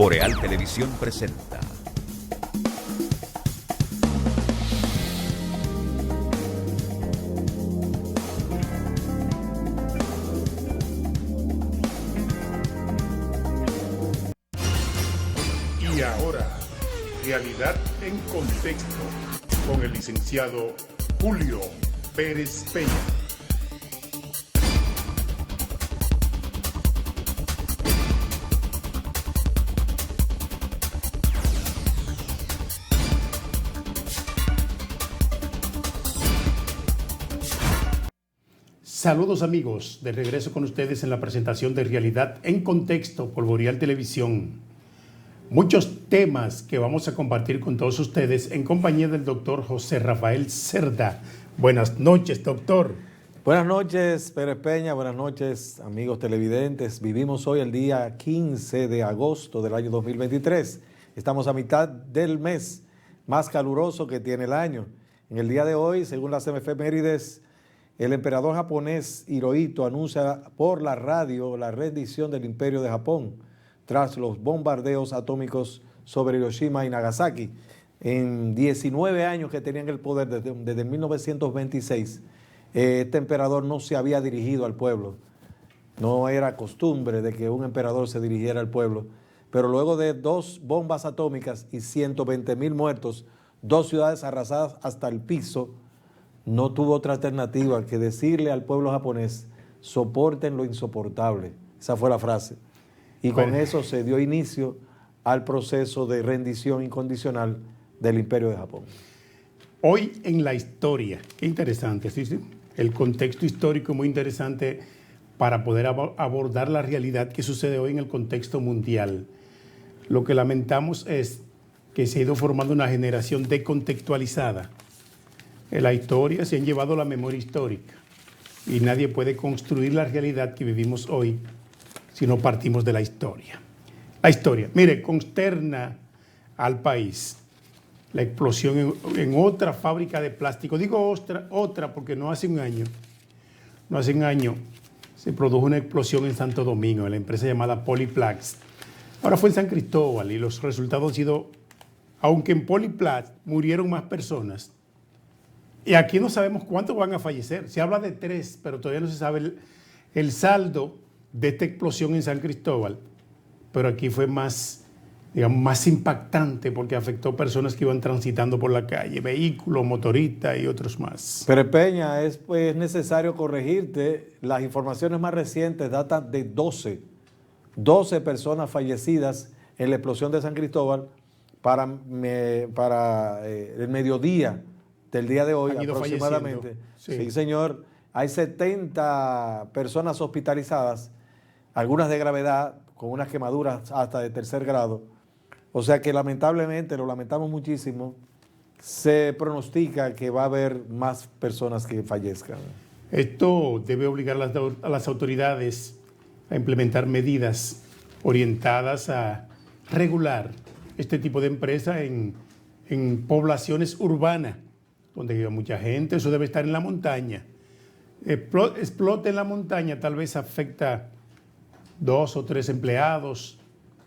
Boreal Televisión presenta. Y ahora, Realidad en Contexto, con el licenciado Julio Pérez Peña. Saludos amigos, de regreso con ustedes en la presentación de Realidad en Contexto por Boreal Televisión. Muchos temas que vamos a compartir con todos ustedes en compañía del doctor José Rafael Cerda. Buenas noches, doctor. Buenas noches, Pérez Peña, buenas noches, amigos televidentes. Vivimos hoy el día 15 de agosto del año 2023. Estamos a mitad del mes más caluroso que tiene el año. En el día de hoy, según las efemérides, el emperador japonés Hirohito anuncia por la radio la rendición del Imperio de Japón tras los bombardeos atómicos sobre Hiroshima y Nagasaki. En 19 años que tenían el poder desde 1926, este emperador no se había dirigido al pueblo. No era costumbre de que un emperador se dirigiera al pueblo. Pero luego de 2 bombas atómicas y 120,000 muertos, 2 ciudades arrasadas hasta el piso, no tuvo otra alternativa que decirle al pueblo japonés: soporten lo insoportable. Esa fue la frase. Y con eso se dio inicio al proceso de rendición incondicional del Imperio de Japón. Hoy en la historia, qué interesante, ¿sí? El contexto histórico muy interesante para poder abordar la realidad que sucede hoy en el contexto mundial. Lo que lamentamos es que se ha ido formando una generación decontextualizada. En la historia se han llevado la memoria histórica y nadie puede construir la realidad que vivimos hoy si no partimos de la historia. La historia, mire, consterna al país la explosión en otra fábrica de plástico. Digo otra porque no hace un año se produjo una explosión en Santo Domingo, en la empresa llamada Poliplax. Ahora fue en San Cristóbal y los resultados han sido, aunque en Poliplax murieron más personas, y aquí no sabemos cuántos van a fallecer. Se habla de 3, pero todavía no se sabe el saldo de esta explosión en San Cristóbal. Pero aquí fue más, digamos, más impactante porque afectó personas que iban transitando por la calle, vehículos, motoristas y otros más. Pero Peña, es pues necesario corregirte. Las informaciones más recientes datan de 12 personas fallecidas en la explosión de San Cristóbal para el mediodía del día de hoy aproximadamente. Sí, señor. Hay 70 personas hospitalizadas, algunas de gravedad, con unas quemaduras hasta de 3er grado. O sea que lamentablemente, lo lamentamos muchísimo, se pronostica que va a haber más personas que fallezcan. Esto debe obligar a las autoridades a implementar medidas orientadas a regular este tipo de empresas en poblaciones urbanas, donde vive mucha gente. Eso debe estar en la montaña. Explote en la montaña tal vez afecta 2 o 3 empleados,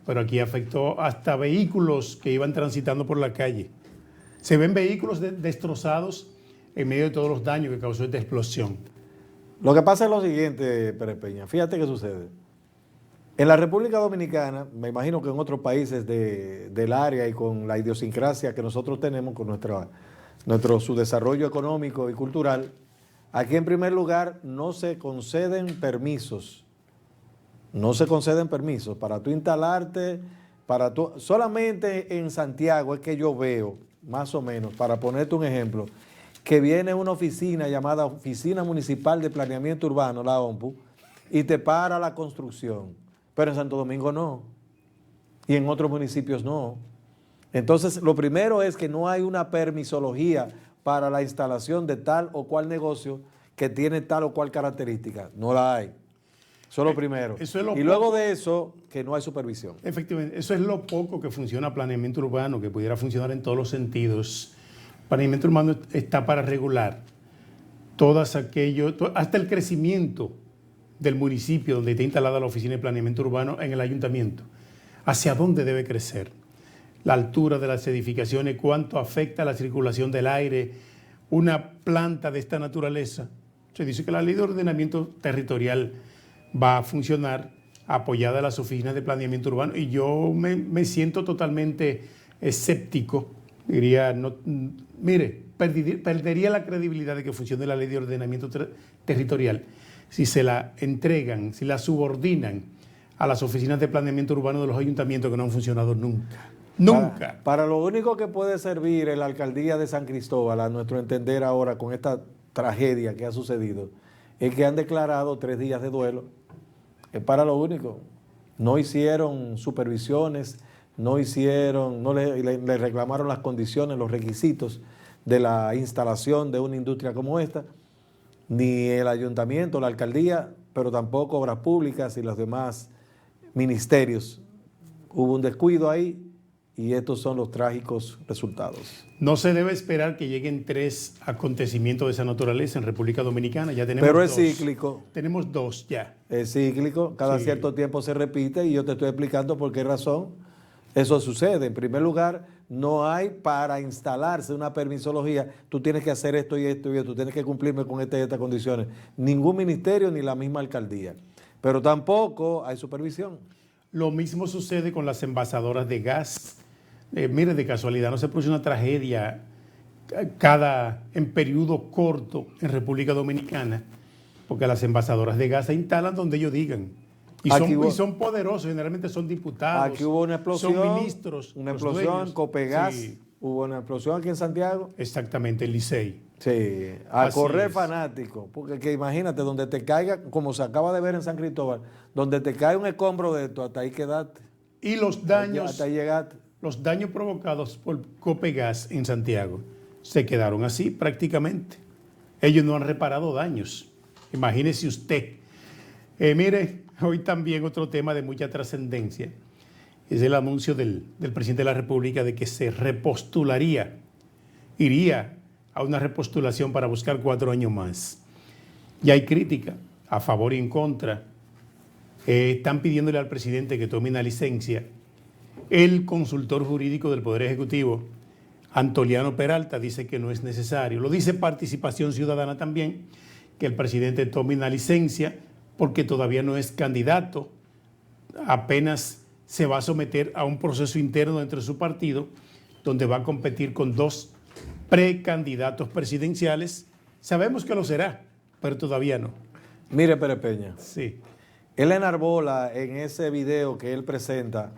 pero aquí afectó hasta vehículos que iban transitando por la calle. Se ven vehículos destrozados en medio de todos los daños que causó esta explosión. Lo que pasa es lo siguiente, Pérez Peña, fíjate qué sucede. En la República Dominicana, me imagino que en otros países del área y con la idiosincrasia que nosotros tenemos con su desarrollo económico y cultural, aquí en primer lugar no se conceden permisos. No se conceden permisos para tú instalarte, solamente en Santiago es que yo veo, más o menos, para ponerte un ejemplo, que viene una oficina llamada Oficina Municipal de Planeamiento Urbano, la OMPU, y te para la construcción. Pero en Santo Domingo no, y en otros municipios no. Entonces, lo primero es que no hay una permisología para la instalación de tal o cual negocio que tiene tal o cual característica. No la hay. Eso es lo primero. Y luego de eso, que no hay supervisión. Efectivamente, eso es lo poco que funciona planeamiento urbano, que pudiera funcionar en todos los sentidos. Planeamiento urbano está para regular todas aquello, hasta el crecimiento del municipio donde está instalada la oficina de planeamiento urbano en el ayuntamiento. hacia dónde debe crecer, la altura de las edificaciones, cuánto afecta la circulación del aire, una planta de esta naturaleza. Se dice que la ley de ordenamiento territorial va a funcionar apoyada a las oficinas de planeamiento urbano, y yo me siento totalmente escéptico. Diría, no, mire, perdería la credibilidad de que funcione la ley de ordenamiento territorial si se la entregan, si la subordinan a las oficinas de planeamiento urbano de los ayuntamientos, que no han funcionado nunca. Nunca. Para lo único que puede servir la alcaldía de San Cristóbal, a nuestro entender ahora con esta tragedia que ha sucedido, es que han declarado 3 días de duelo. Es para lo único. No hicieron supervisiones, no le reclamaron las condiciones, los requisitos de la instalación de una industria como esta, ni el ayuntamiento, la alcaldía, pero tampoco Obras Públicas y los demás ministerios. Hubo un descuido ahí y estos son los trágicos resultados. No se debe esperar que lleguen 3 acontecimientos de esa naturaleza en República Dominicana. Ya tenemos pero 2. Es cíclico. Tenemos 2 ya. Es cíclico, cada Sí. cierto tiempo se repite y yo te estoy explicando por qué razón eso sucede. En primer lugar, no hay para instalarse una permisología, tú tienes que hacer esto y esto y esto, tú tienes que cumplirme con estas condiciones. Ningún ministerio ni la misma alcaldía. Pero tampoco hay supervisión. Lo mismo sucede con las envasadoras de gas. Mire, de casualidad, no se produce una tragedia en periodo corto en República Dominicana, porque las envasadoras de gas se instalan donde ellos digan. Y son poderosos, generalmente son diputados. Aquí hubo una explosión, son ministros. una explosión, dueños. Copegas, Sí. Hubo una explosión aquí en Santiago. Exactamente, el Licey. Sí, a Así correr es. Fanático, porque que imagínate, donde te caiga, como se acaba de ver en San Cristóbal, donde te cae un escombro de esto, hasta ahí quedaste. Y los daños, Hasta ahí llegaste. los daños provocados por Copegas en Santiago se quedaron así prácticamente. Ellos no han reparado daños. Imagínese usted. Mire, hoy también otro tema de mucha trascendencia es el anuncio del presidente de la República de que se repostularía, iría a una repostulación para buscar 4 años más. Y hay crítica a favor y en contra. Están pidiéndole al presidente que tome una licencia. El consultor jurídico del Poder Ejecutivo, Antoliano Peralta, dice que no es necesario. Lo dice Participación Ciudadana también, que el presidente tome una licencia porque todavía no es candidato, apenas se va a someter a un proceso interno dentro de su partido, donde va a competir con 2 precandidatos presidenciales. Sabemos que lo será, pero todavía no. Mire, Pérez Peña, Sí. él enarbola en ese video que él presenta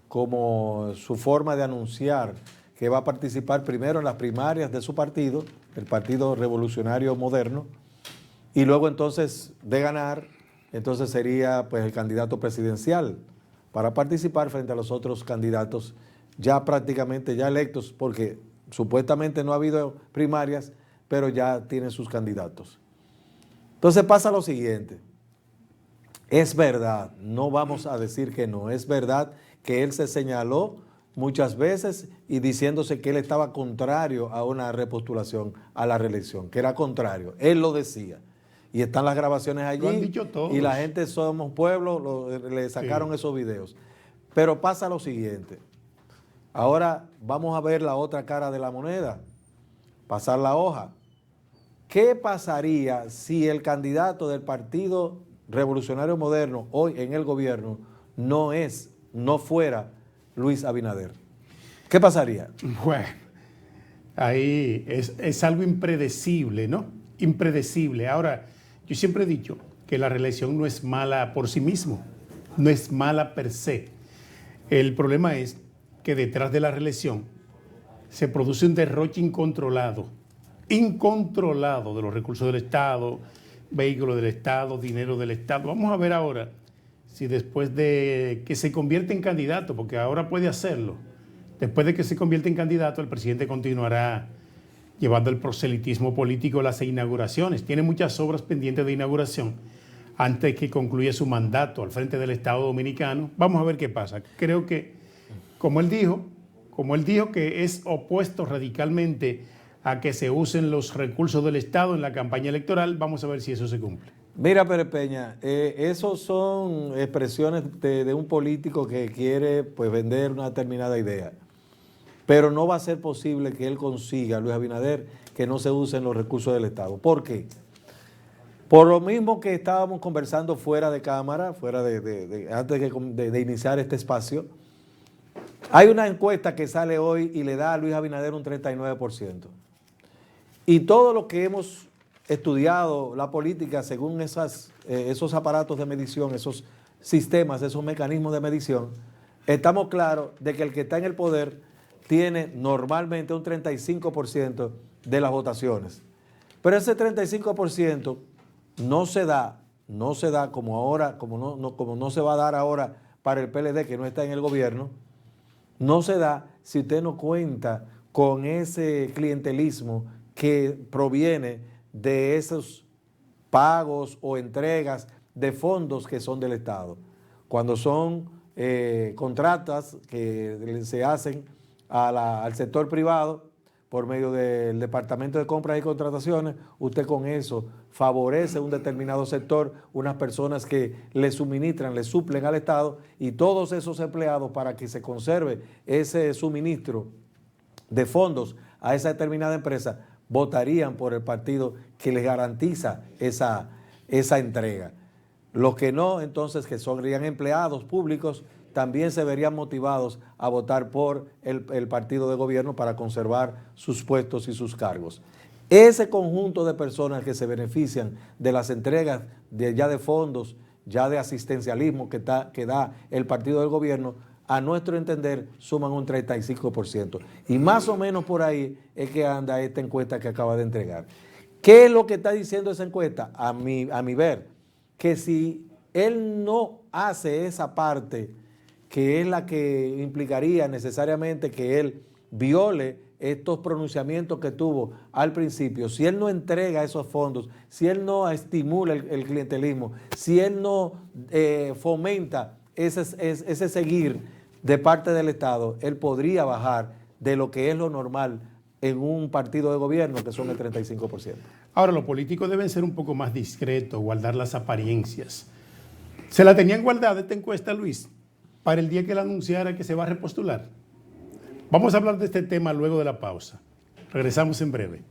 como su forma de anunciar que va a participar primero en las primarias de su partido, el Partido Revolucionario Moderno, y luego entonces de ganar, entonces sería pues el candidato presidencial para participar frente a los otros candidatos ya prácticamente ya electos, porque supuestamente no ha habido primarias, pero ya tienen sus candidatos. Entonces pasa lo siguiente, es verdad, no vamos a decir que no, es verdad que él se señaló muchas veces y diciéndose que él estaba contrario a una repostulación, a la reelección, que era contrario, él lo decía. Y están las grabaciones allí. Lo han dicho todos. Y la gente Somos Pueblo le sacaron esos videos. Pero pasa lo siguiente. Ahora vamos a ver la otra cara de la moneda. Pasar la hoja. ¿Qué pasaría si el candidato del Partido Revolucionario Moderno hoy en el gobierno no fuera Luis Abinader? ¿Qué pasaría? Bueno, ahí es algo impredecible, ¿no? Impredecible. Ahora, yo siempre he dicho que la reelección no es mala por sí mismo, no es mala per se. El problema es que detrás de la reelección se produce un derroche incontrolado de los recursos del Estado, vehículos del Estado, dinero del Estado. Vamos a ver ahora si después de que se convierte en candidato, porque ahora puede hacerlo, después de que se convierte en candidato, el presidente continuará llevando el proselitismo político a las inauguraciones. Tiene muchas obras pendientes de inauguración antes que concluya su mandato al frente del Estado Dominicano. Vamos a ver qué pasa. Creo que, como él dijo que es opuesto radicalmente a que se usen los recursos del Estado en la campaña electoral, vamos a ver si eso se cumple. Mira, Pérez Peña, esos son expresiones de un político que quiere pues, vender una determinada idea. Pero no va a ser posible que él consiga, Luis Abinader, que no se usen los recursos del Estado. ¿Por qué? Por lo mismo que estábamos conversando fuera de cámara, antes de iniciar este espacio, hay una encuesta que sale hoy y le da a Luis Abinader un 39%. Y todo lo que hemos estudiado, la política, según esos aparatos de medición, esos sistemas, esos mecanismos de medición, estamos claros de que el que está en el poder tiene normalmente un 35% de las votaciones. Pero ese 35% no se da como ahora, como no se va a dar ahora para el PLD que no está en el gobierno, no se da si usted no cuenta con ese clientelismo que proviene de esos pagos o entregas de fondos que son del Estado. Cuando son contratas que se hacen al sector privado por medio del Departamento de Compras y Contrataciones, usted con eso favorece un determinado sector, unas personas que le suministran, le suplen al Estado, y todos esos empleados, para que se conserve ese suministro de fondos a esa determinada empresa, votarían por el partido que les garantiza esa entrega. Los que no, entonces, que serían empleados públicos, también se verían motivados a votar por el partido de gobierno para conservar sus puestos y sus cargos. Ese conjunto de personas que se benefician de las entregas ya de fondos, ya de asistencialismo que da el partido del gobierno, a nuestro entender suman un 35%. Y más o menos por ahí es que anda esta encuesta que acaba de entregar. ¿Qué es lo que está diciendo esa encuesta? A mi ver, que si él no hace esa parte, que es la que implicaría necesariamente que él viole estos pronunciamientos que tuvo al principio, si él no entrega esos fondos, si él no estimula el clientelismo, si él no fomenta ese seguir de parte del Estado, él podría bajar de lo que es lo normal en un partido de gobierno, que son el 35%. Ahora, los políticos deben ser un poco más discretos, guardar las apariencias. ¿Se la tenían guardada esta encuesta, Luis, para el día que él anunciara que se va a repostular? Vamos a hablar de este tema luego de la pausa. Regresamos en breve.